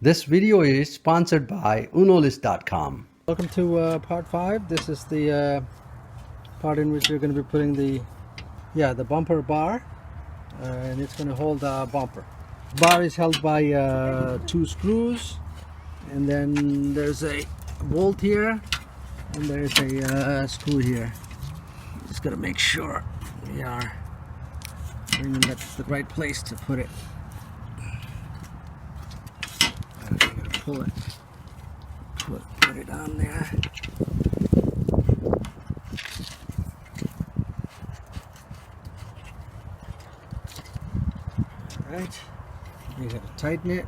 This video is sponsored by unolist.com. Welcome to part 5. This is the part in which you're going to be putting the bumper bar, and it's going to hold the bumper. Bar is held by 2 screws, and then there's a bolt here, and there's a screw here. Just got to make sure we are bringing that to the right place to put it. I'm going to pull it. Put it on there. Alright, you gotta tighten it.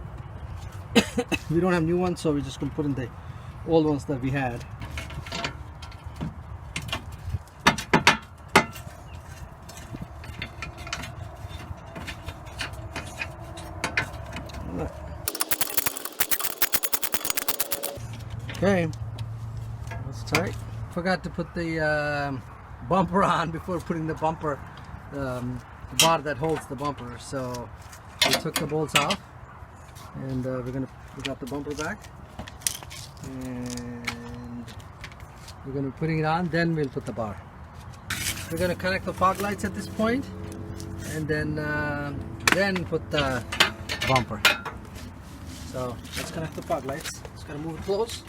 We don't have new ones, so we're just gonna put in the old ones that we had. Okay, that's tight. Forgot to put the bumper on before putting the bumper, the bar that holds the bumper. So we took the bolts off, and we got the bumper back, and we're gonna be putting it on. Then we'll put the bar. We're gonna connect the fog lights at this point, and then put the bumper. So let's connect the fog lights. Just gotta move it close.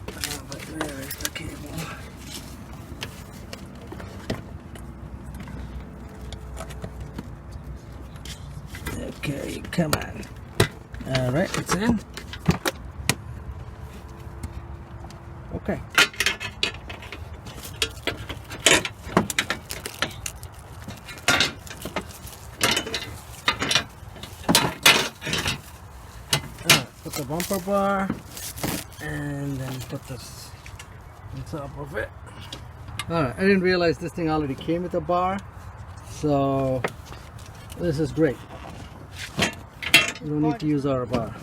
But where is the cable? Okay, come on. Alright, it's in. Okay. Put the bumper bar, and then put this on top of it. Alright, I didn't realize this thing already came with a bar, so this is great. We don't need to use our bar.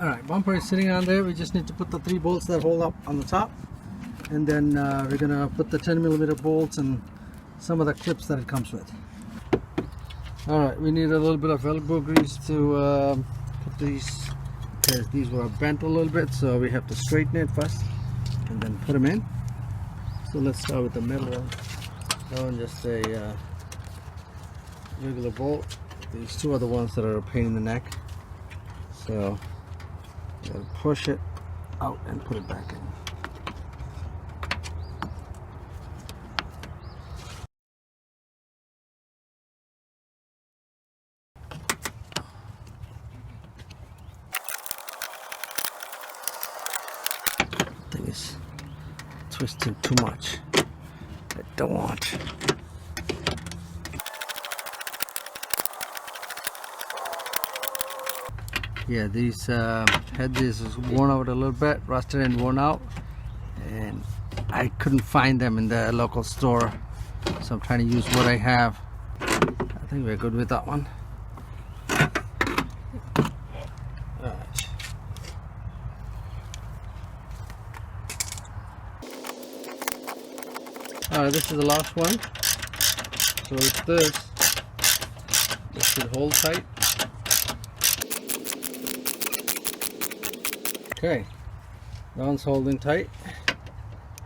Alright, bumper is sitting on there. We just need to put the 3 bolts that hold up on the top, and then we're gonna put the 10mm bolts and some of the clips that it comes with. Alright, we need a little bit of elbow grease to put these, because these were bent a little bit, so we have to straighten it first and then put them in. So let's start with the middle one. That one just a regular bolt. These 2 are the ones that are a pain in the neck, so you gotta push it out and put it back in. Thing is twisting too much. I don't want. Yeah, these heads is worn out a little bit, rusted and worn out, and I couldn't find them in the local store, so I'm trying to use what I have. I think we're good with that one. Alright, this is the last one. So it's this should hold tight. Okay, that one's holding tight.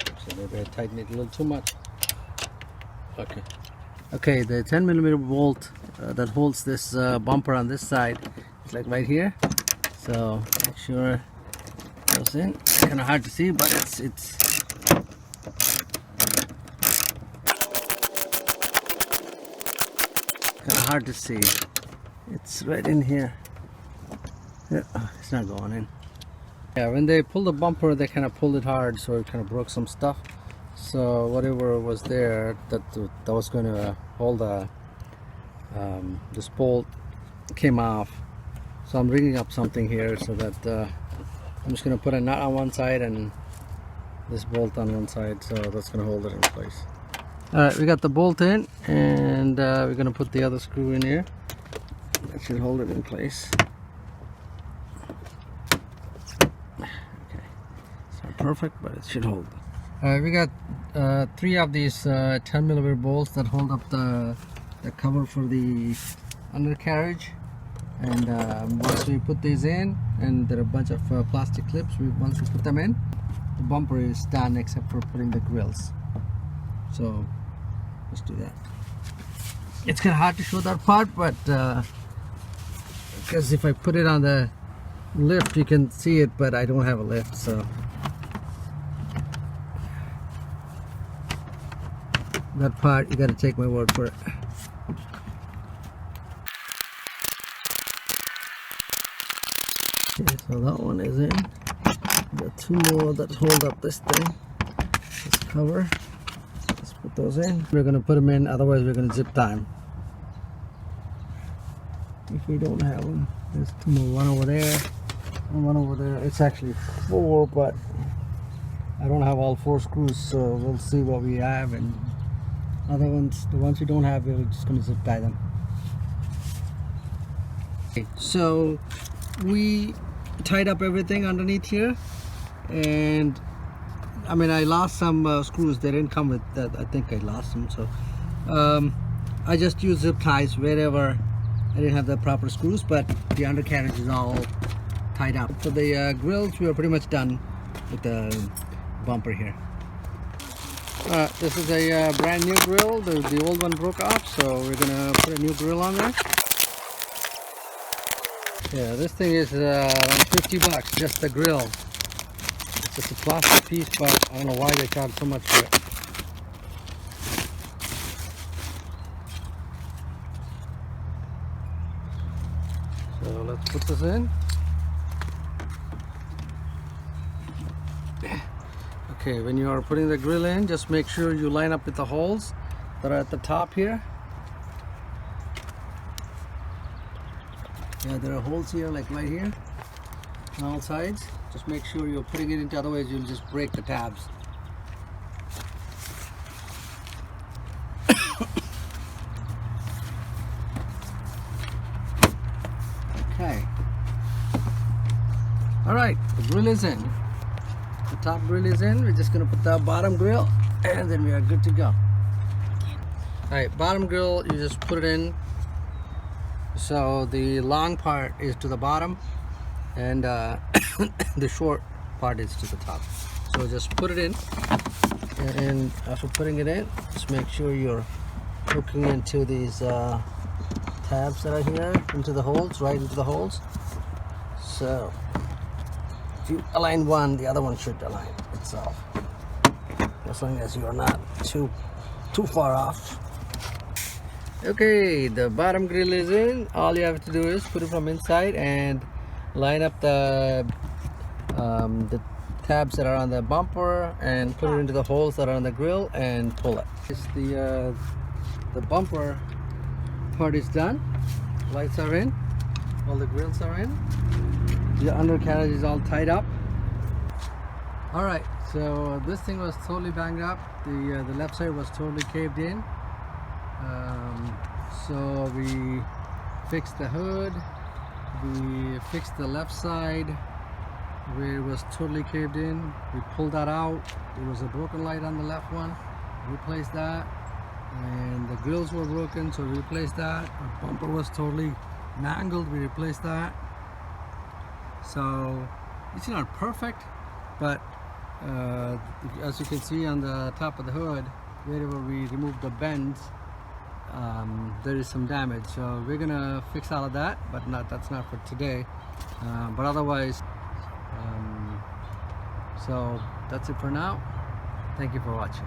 So maybe I tightened it a little too much. Okay. Okay, the 10mm bolt that holds this bumper on this side is like right here. So make sure it goes in. Kind of hard to see, but it's kind of hard to see. It's right in here. Yeah, it's not going in. Yeah, when they pulled the bumper, they kind of pulled it hard, so it kind of broke some stuff. So whatever was there that was going to hold this bolt came off. So I'm rigging up something here so that I'm just going to put a nut on one side and this bolt on one side, so that's going to hold it in place. Alright, we got the bolt in, and we're going to put the other screw in here. That should hold it in place. Perfect, but it should hold. We got 3 of these 10mm bolts that hold up the cover for the undercarriage. And once we put these in, and there are a bunch of plastic clips, once we put them in, the bumper is done except for putting the grills. So let's do that. It's kind of hard to show that part, but because if I put it on the lift you can see it, but I don't have a lift, so that part you got to take my word for it. Okay, so that one is in. Got two more that hold up this thing, this cover. Let's put those in. We're gonna put them in, otherwise we're gonna zip tie them if we don't have them. There's two more, one over there and one over there. It's actually four, but I don't have all four screws, so we'll see what we have, and other ones, the ones we don't have, we're just gonna zip tie them. Okay, so we tied up everything underneath here, and I mean I lost some screws. They didn't come with that. I think I lost them, so I just used zip ties wherever I didn't have the proper screws, but the undercarriage is all tied up. For the grills, we are pretty much done with the bumper here. This is a brand new grill. The old one broke off, so we're gonna put a new grill on there. Yeah, this thing is around 50 bucks, just the grill. It's just a plastic piece, but I don't know why they charge so much for it. So let's put this in. Okay, when you are putting the grill in, just make sure you line up with the holes that are at the top here. Yeah, there are holes here, like right here, on all sides. Just make sure you're putting it into, otherwise you'll just break the tabs. Okay. Alright, the grill is in. The top grill is in. We're just going to put the bottom grill, and then we are good to go. Alright, bottom grill, you just put it in. So the long part is to the bottom, and the short part is to the top. So just put it in, and after putting it in, just make sure you're hooking into these tabs that are here, into the holes, right into the holes. So if you align one, the other one should align itself, as long as you are not too far off. Okay, the bottom grill is in. All you have to do is put it from inside and line up the tabs that are on the bumper and put it into the holes that are on the grill and pull it. The bumper part is done. Lights are in. All the grills are in. The undercarriage is all tied up. All right, so this thing was totally banged up. The left side was totally caved in. So we fixed the hood, we fixed the left side where it was totally caved in. We pulled that out. There was a broken light on the left one, replaced that, and the grills were broken, so we replaced that. The bumper was totally mangled, we replaced that. So it's not perfect, but as you can see on the top of the hood, wherever we removed the bends, there is some damage, so we're gonna fix all of that, but that's not for today. But otherwise, so that's it for now. Thank you for watching.